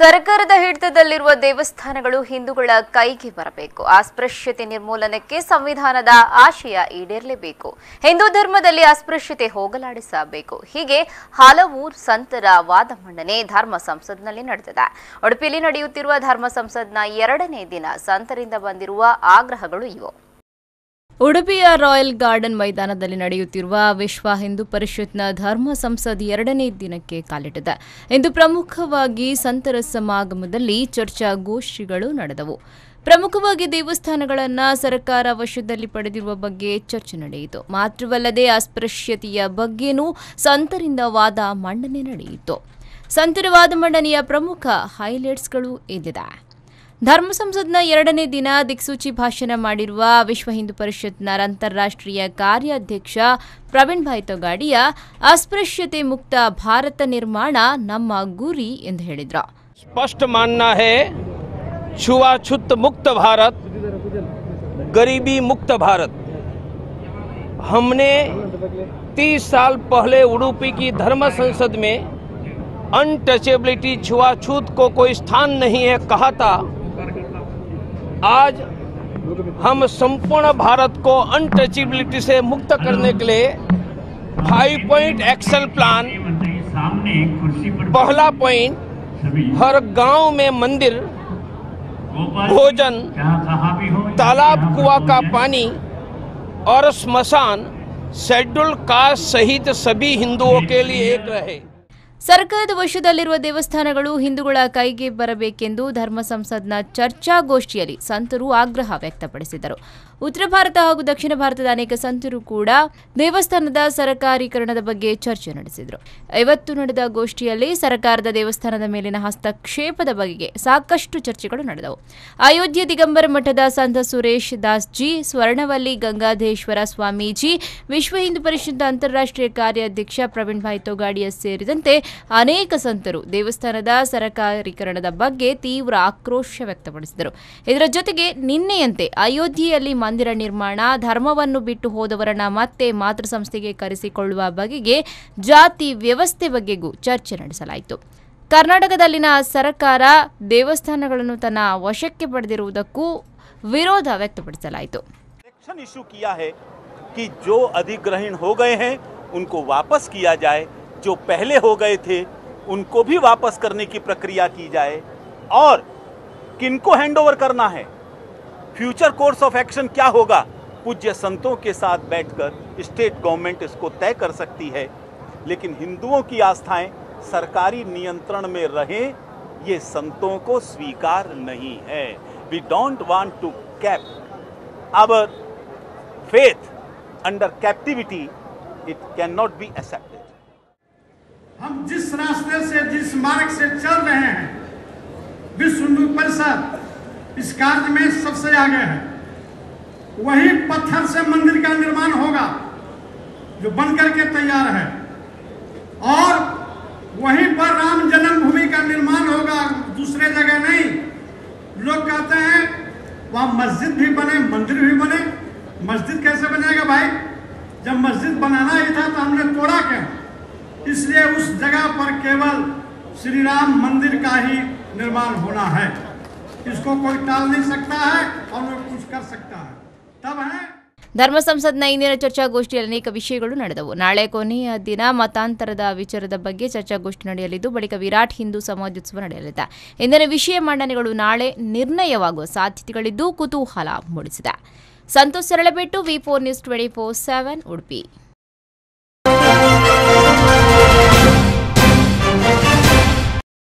ಸರ್ಕಾರದ ಹಿಡಿತದಲ್ಲಿರುವ ದೇವಸ್ಥಾನಗಳು ಹಿಂದೂಗಳ ಕೈಗೆ ಬರಬೇಕು. ಅಸ್ಪೃಶ್ಯತೆ ನಿರ್ಮೂಲನಕ್ಕೆ ಸಂವಿಧಾನದ ಆಶಯ ಈಡೇರಲೇಬೇಕು. ಹಿಂದೂ ಧರ್ಮದಲ್ಲಿ ಅಸ್ಪೃಶ್ಯತೆ ಹೋಗಲಾಡಿಸಬೇಕು. ಹೀಗೆ ಹಲವು ಸಂತರ ವಾದ ಮಂಡನೆ ಧರ್ಮ ಸಂಸತ್ನಲ್ಲಿ ನಡೆದಿದೆ. ಉಡುಪಿಯಲ್ಲಿ ನಡೆಯುತ್ತಿರುವ ಧರ್ಮ ಸಂಸತ್ನ 2ನೇ ದಿನ ಸಂತರಿಂದ ಬಂದಿರುವ ಆಗ್ರಹಗಳು ಇವು. ಉಡುಪಿಯ ರಾಯಲ್ ಗಾರ್ಡನ್ ಮೈದಾನದಲ್ಲಿ ನಡೆಯುತ್ತಿರುವ ವಿಶ್ವ ಹಿಂದೂ ಪರಿಷತ್ನ ಧರ್ಮ ಸಂಸದ್ 2ನೇ ದಿನಕ್ಕೆ ಕಾಲಿಟ್ಟಿದೆ. ಇಂದು ಪ್ರಮುಖವಾಗಿ ಸಂತರ ಸಮಾಗಮದಲ್ಲಿ ಚರ್ಚಾಗೋಷ್ಠಿಗಳು ನಡೆದವು. ಪ್ರಮುಖವಾಗಿ ದೇವಸ್ಥಾನಗಳನ್ನು ಸರ್ಕಾರ ವಶದಲ್ಲಿ ಪಡೆದಿರುವ ಬಗ್ಗೆ ಚರ್ಚೆ ನಡೆಯಿತು. ಮಾತ್ರವಲ್ಲದೆ ಅಸ್ಪೃಶ್ಯತೆಯ ಬಗ್ಗೆನೂ ಸಂತರಿಂದ ವಾದ ಮಂಡನೆ ನಡೆಯಿತು. ಸಂತರ ವಾದ ಮಂಡನೆಯ ಪ್ರಮುಖ ಹೈಲೈಟ್ಸ್ಗಳು ಇಲ್ಲಿದೆ. ಧರ್ಮ ಸಂಸದ್ನ 2ನೇ ದಿನ ದಿಕ್ಸೂಚಿ ಭಾಷಣ ಮಾಡಿರುವ ವಿಶ್ವ ಹಿಂದೂ ಪರಿಷತ್ನ ಅಂತಾರಾಷ್ಟ್ರೀಯ ಕಾರ್ಯಾಧ್ಯಕ್ಷ ಪ್ರವೀಣ್ ಭಾಯ್ ತೊಗಾಡಿಯಾ अस्पृश्यते मुक्त भारत निर्माण ನಮ್ಮ ಗುರಿ ಎಂದು ಹೇಳಿದ್ರು. स्पष्ट मानना है छुआछूत मुक्त भारत, गरीबी मुक्त भारत. हमने 30 साल पहले उडुपी की धर्म संसद में अनटचेबिलिटी छुआछूत को कोई स्थान नहीं है कहा था. आज हम संपूर्ण भारत को अनटचेबिलिटी से मुक्त करने के लिए 5 पॉइंट एक्शन प्लान. पहला पॉइंट, हर गांव में मंदिर, भोजन, तालाब, कुआं का पानी और स्मशान शेड्यूल कास्ट सहित सभी हिंदुओं के लिए एक रहे. ಸರ್ಕಾರದ ವಶದಲ್ಲಿರುವ ದೇವಸ್ಥಾನಗಳು ಹಿಂದೂಗಳ ಕೈಗೆ ಬರಬೇಕೆಂದು ಧರ್ಮ ಸಂಸದ್ನ ಚರ್ಚಾಗೋಷ್ಠಿಯಲ್ಲಿ ಸಂತರು ಆಗ್ರಹ ವ್ಯಕ್ತಪಡಿಸಿದರು. ಉತ್ತರ ಭಾರತ ಹಾಗೂ ದಕ್ಷಿಣ ಭಾರತದ ಅನೇಕ ಸಂತರು ಕೂಡ ದೇವಸ್ಥಾನದ ಸರಕಾರೀಕರಣದ ಬಗ್ಗೆ ಚರ್ಚೆ ನಡೆಸಿದರು. ಇವತ್ತು ನಡೆದ ಗೋಷ್ಠಿಯಲ್ಲಿ ಸರ್ಕಾರದ ದೇವಸ್ಥಾನದ ಮೇಲಿನ ಹಸ್ತಕ್ಷೇಪದ ಬಗೆಗೆ ಸಾಕಷ್ಟು ಚರ್ಚೆಗಳು ನಡೆದವು. ಅಯೋಧ್ಯೆ ದಿಗಂಬರ ಮಠದ ಸಂತ ಸುರೇಶ್ ದಾಸ್ ಜಿ, ಸ್ವರ್ಣವಲ್ಲಿ ಗಂಗಾಧೇಶ್ವರ ಸ್ವಾಮೀಜಿ, ವಿಶ್ವ ಹಿಂದೂ ಪರಿಷತ್ ಅಂತಾರಾಷ್ಟ್ರೀಯ ಕಾರ್ಯಾಧ್ಯಕ್ಷ ಪ್ರವೀಣ್ ಭಾಯ್ ತೊಗಾಡಿಯಾ ಸೇರಿದಂತೆ ಅನೇಕ ಸಂತರು ದೇವಸ್ಥಾನದ ಸರಕಾರೀಕರಣದ ಬಗ್ಗೆ ತೀವ್ರ ಆಕ್ರೋಶ ವ್ಯಕ್ತಪಡಿಸಿದರು. ಇದರ ಜೊತೆಗೆ ನಿನ್ನೆಯಂತೆ ಅಯೋಧ್ಯೆಯಲ್ಲಿ ಮಂದಿರ ನಿರ್ಮಾಣ, ಧರ್ಮವನ್ನು ಬಿಟ್ಟು ಹೋದವರನ್ನ ಮತ್ತೆ ಮಾತೃ ಸಂಸ್ಥೆಗೆ ಕರೆಸಿಕೊಳ್ಳುವ ಬಗೆಗೆ, ಜಾತಿ ವ್ಯವಸ್ಥೆ ಬಗ್ಗೆಗೂ ಚರ್ಚೆ ನಡೆಸಲಾಯಿತು. ಕರ್ನಾಟಕದಲ್ಲಿನ ಸರ್ಕಾರ ದೇವಸ್ಥಾನಗಳನ್ನು ತನ್ನ ವಶಕ್ಕೆ ಪಡೆದಿರುವುದಕ್ಕೂ ವಿರೋಧ ವ್ಯಕ್ತಪಡಿಸಲಾಯಿತು. इशू किया है कि जो अधिग्रहण हो गए हैं उनको वापस किया जाए, जो पहले हो गए थे उनको भी वापस करने की प्रक्रिया की जाए, और किनको हैंडओवर करना है, फ्यूचर कोर्स ऑफ एक्शन क्या होगा, पूज्य संतों के साथ बैठकर स्टेट गवर्नमेंट इसको तय कर सकती है. लेकिन हिंदुओं की आस्थाएं सरकारी नियंत्रण में रहें, ये संतों को स्वीकार नहीं है. We don't want to cap our faith under captivity. It cannot be accepted. हम जिस रास्ते से, जिस मार्ग से चल रहे हैं, विश्व हिंदू परिषद इस कार्य में सबसे आगे है. वही पत्थर से मंदिर का निर्माण होगा जो बनकर के तैयार है, और वहीं पर राम जन्मभूमि का निर्माण होगा, दूसरे जगह नहीं. लोग कहते हैं वहां मस्जिद भी बने, मंदिर भी बने. मस्जिद कैसे बनेगा भाई? जब मस्जिद बनाना ही था तो हमने तोड़ा क्यों? इसलिए उस जगह पर केवल श्री राम मंदिर का ही निर्माण होना है. इसको कोई टाल नहीं सकता है और न कुछ कर सकता है. तब है ಧರ್ಮ ಸಂಸದ್ನ ಇಂದಿನ ಚರ್ಚಾಗೋಷ್ಠಿಯಲ್ಲಿ ಅನೇಕ ವಿಷಯಗಳು ನಡೆದವು. ನಾಳೆ ಕೊನೆಯ ದಿನ ಮತಾಂತರದ ವಿಚಾರದ ಬಗ್ಗೆ ಚರ್ಚಾಗೋಷ್ಠಿ ನಡೆಯಲಿದ್ದು, ಬಳಿಕ ವಿರಾಟ್ ಹಿಂದೂ ಸಮಾಜೋತ್ಸವ ನಡೆಯಲಿದೆ. ಇಂದಿನ ವಿಷಯ ಮಂಡನೆಗಳು ನಾಳೆ ನಿರ್ಣಯವಾಗುವ ಸಾಧ್ಯತೆಗಳಿದ್ದು ಕುತೂಹಲ ಮೂಡಿಸಿದೆ. Santosh ಸರಳಬೆಟ್ಟು, V4 News 24/7 Udupi.